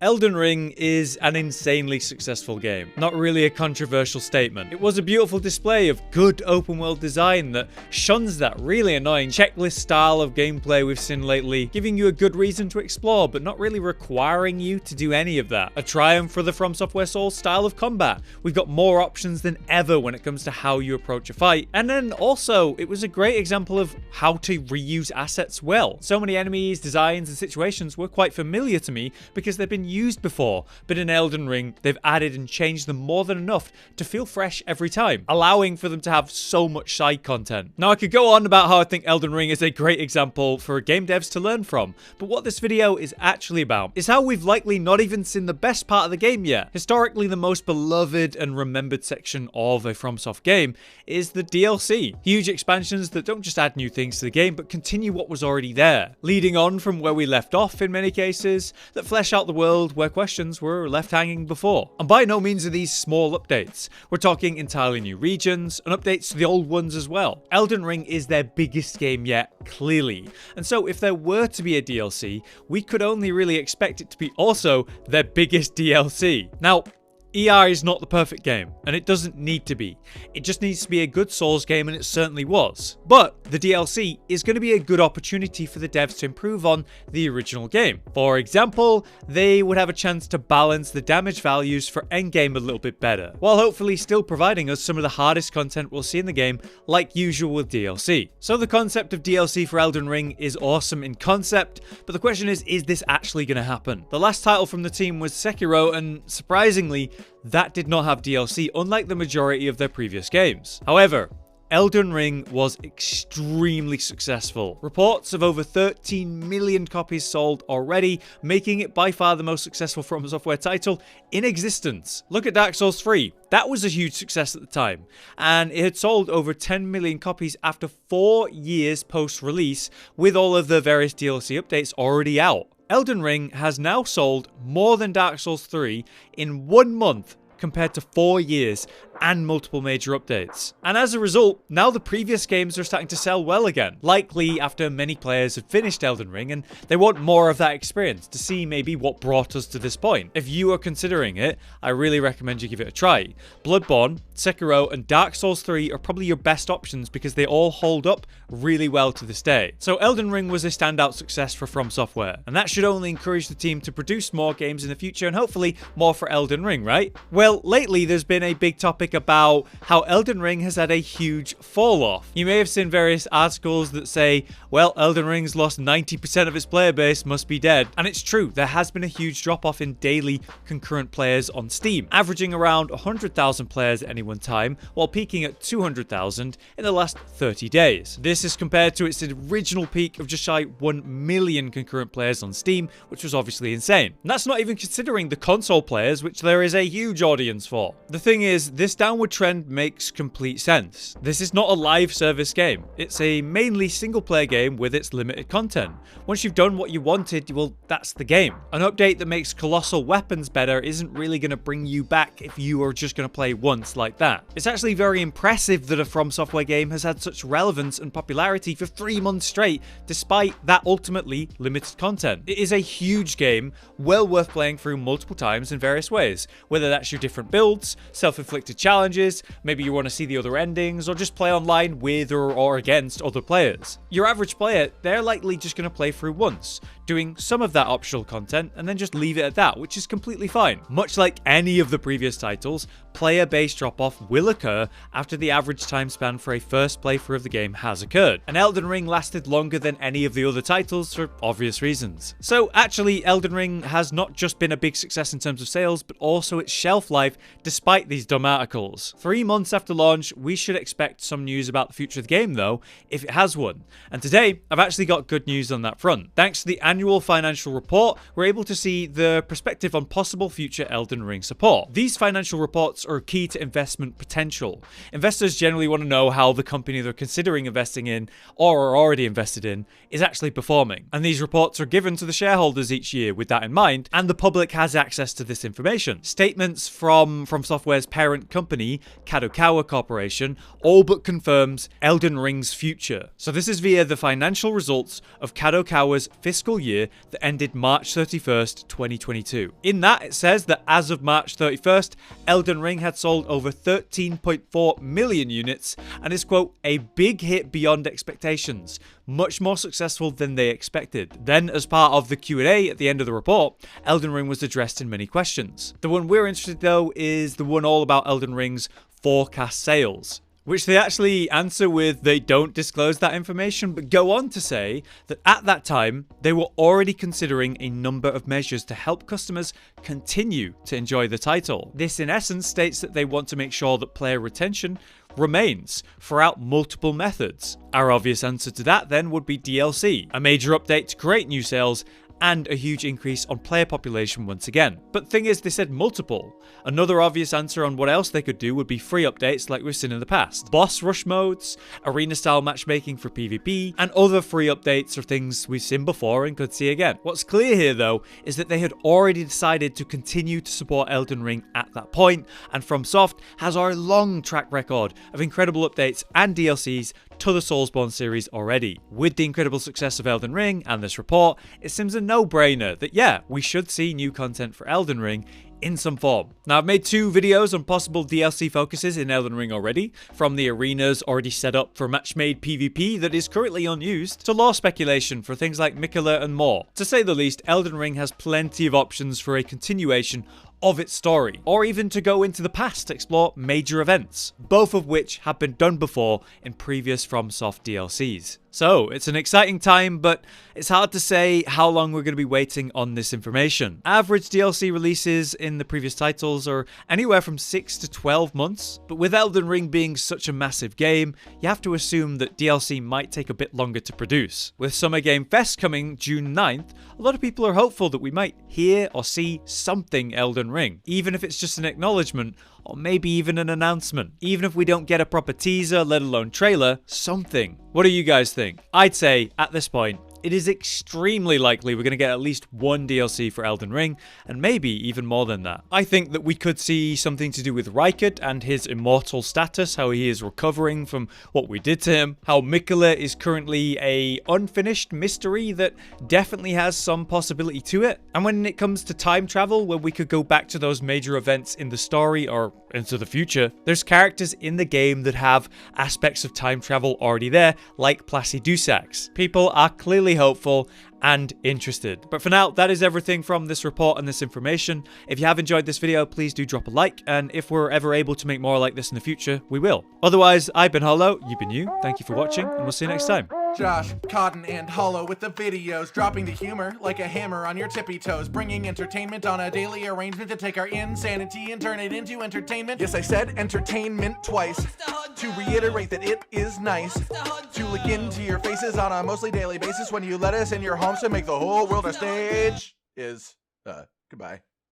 Elden Ring is an insanely successful game. Not really a controversial statement. It was a beautiful display of good open world design that shuns that really annoying checklist style of gameplay we've seen lately, giving you a good reason to explore but not really requiring you to do any of that. A triumph for the FromSoft Souls style of combat. We've got more options than ever when it comes to how you approach a fight. And then also, it was a great example of how to reuse assets well. So many enemies, designs, and situations were quite familiar to me because they've been used before, but in Elden Ring, they've added and changed them more than enough to feel fresh every time, allowing for them to have so much side content. Now, I could go on about how I think Elden Ring is a great example for game devs to learn from, but what this video is actually about is how we've likely not even seen the best part of the game yet. Historically, the most beloved and remembered section of a FromSoft game is the DLC. Huge expansions that don't just add new things to the game, but continue what was already there, leading on from where we left off in many cases, that flesh out the world where questions were left hanging before. And by no means are these small updates. We're talking entirely new regions and updates to the old ones as well. Elden Ring is their biggest game yet, clearly. And so if there were to be a DLC, we could only really expect it to be also their biggest DLC. Now, ER is not the perfect game, and it doesn't need to be. It just needs to be a good Souls game, and it certainly was. But the DLC is going to be a good opportunity for the devs to improve on the original game. For example, they would have a chance to balance the damage values for endgame a little bit better, while hopefully still providing us some of the hardest content we'll see in the game, like usual with DLC. So the concept of DLC for Elden Ring is awesome in concept, but the question is this actually going to happen? The last title from the team was Sekiro, and surprisingly, that did not have DLC, unlike the majority of their previous games. However, Elden Ring was extremely successful. Reports of over 13 million copies sold already, making it by far the most successful From Software title in existence. Look at Dark Souls 3. That was a huge success at the time, and it had sold over 10 million copies after 4 years post-release, with all of the various DLC updates already out. Elden Ring has now sold more than Dark Souls 3 in 1 month compared to 4 years and multiple major updates. And as a result, now the previous games are starting to sell well again, likely after many players have finished Elden Ring and they want more of that experience to see maybe what brought us to this point. If you are considering it, I really recommend you give it a try. Bloodborne, Sekiro, and Dark Souls 3 are probably your best options because they all hold up really well to this day. So Elden Ring was a standout success for From Software, and that should only encourage the team to produce more games in the future and hopefully more for Elden Ring, right? Well, lately there's been a big topic about how Elden Ring has had a huge fall off. You may have seen various articles that say, well, Elden Ring's lost 90% of its player base, must be dead. And it's true, there has been a huge drop off in daily concurrent players on Steam, averaging around 100,000 players at any one time, while peaking at 200,000 in the last 30 days. This is compared to its original peak of just shy 1 million concurrent players on Steam, which was obviously insane. And that's not even considering the console players, which there is a huge audience for. The thing is, this downward trend makes complete sense. This is not a live service game. It's a mainly single player game with its limited content. Once you've done what you wanted, well, that's the game. An update that makes colossal weapons better isn't really going to bring you back if you are just going to play once like that. It's actually very impressive that a From Software game has had such relevance and popularity for 3 months straight, despite that ultimately limited content. It is a huge game, well worth playing through multiple times in various ways, whether that's your different builds, self-inflicted challenges, maybe you want to see the other endings, or just play online with or against other players. Your average player, they're likely just going to play through once, doing some of that optional content and then just leave it at that, which is completely fine. Much like any of the previous titles, player-based drop-off will occur after the average time span for a first playthrough of the game has occurred, and Elden Ring lasted longer than any of the other titles for obvious reasons. So actually, Elden Ring has not just been a big success in terms of sales, but also its shelf life despite these dumb articles. 3 months after launch, we should expect some news about the future of the game though, if it has one. And today, I've actually got good news on that front. Thanks to the annual financial report, we're able to see the perspective on possible future Elden Ring support. These financial reports are key to investment potential. Investors generally want to know how the company they're considering investing in or are already invested in is actually performing. And these reports are given to the shareholders each year with that in mind, and the public has access to this information. Statements from Software's parent company company, Kadokawa Corporation, all but confirms Elden Ring's future. So this is via the financial results of Kadokawa's fiscal year that ended March 31st, 2022. In that, it says that as of March 31st, Elden Ring had sold over 13.4 million units and is, quote, a big hit beyond expectations, much more successful than they expected. Then, as part of the Q&A at the end of the report, Elden Ring was addressed in many questions. The one we're interested though is the one all about Elden Ring's forecast sales, which they actually answer with they don't disclose that information, but go on to say that at that time, they were already considering a number of measures to help customers continue to enjoy the title. This in essence states that they want to make sure that player retention remains throughout multiple methods. Our obvious answer to that then would be DLC, a major update to create new sales and a huge increase on player population once again. But thing is, they said multiple. Another obvious answer on what else they could do would be free updates like we've seen in the past. Boss rush modes, arena style matchmaking for PvP, and other free updates are things we've seen before and could see again. What's clear here though is that they had already decided to continue to support Elden Ring at that point, and Fromsoft has our long track record of incredible updates and DLCs to the Soulsborne series already. With the incredible success of Elden Ring and this report, it seems a no-brainer that yeah, we should see new content for Elden Ring in some form. Now, I've made 2 videos on possible DLC focuses in Elden Ring already, from the arenas already set up for match-made PvP that is currently unused, to lore speculation for things like Miquella and more. To say the least, Elden Ring has plenty of options for a continuation of its story, or even to go into the past to explore major events, both of which have been done before in previous FromSoft DLCs. So, it's an exciting time, but it's hard to say how long we're going to be waiting on this information. Average DLC releases in the previous titles are anywhere from 6 to 12 months, but with Elden Ring being such a massive game, you have to assume that DLC might take a bit longer to produce. With Summer Game Fest coming June 9th, a lot of people are hopeful that we might hear or see something Elden Ring, even if it's just an acknowledgement or maybe even an announcement. Even if we don't get a proper teaser, let alone trailer, something. What do you guys think? I'd say, at this point, it is extremely likely we're going to get at least one DLC for Elden Ring, and maybe even more than that. I think that we could see something to do with Rykard and his immortal status, how he is recovering from what we did to him, how Miquella is currently a unfinished mystery that definitely has some possibility to it, and when it comes to time travel, where we could go back to those major events in the story or into the future, there's characters in the game that have aspects of time travel already there, like Placidusax. People are clearly hopeful and interested. But for now, that is everything from this report and this information. If you have enjoyed this video, please do drop a like, and if we're ever able to make more like this in the future, we will. Otherwise, I've been Hollow, you've been you, thank you for watching, and we'll see you next time. Josh, Cotton, and Hollow with the videos, dropping the humor like a hammer on your tippy toes, bringing entertainment on a daily arrangement to take our insanity and turn it into entertainment. Yes, I said entertainment twice, to reiterate that it is nice to look into your faces on a mostly daily basis when you let us in your homes to make the whole world a stage. Goodbye.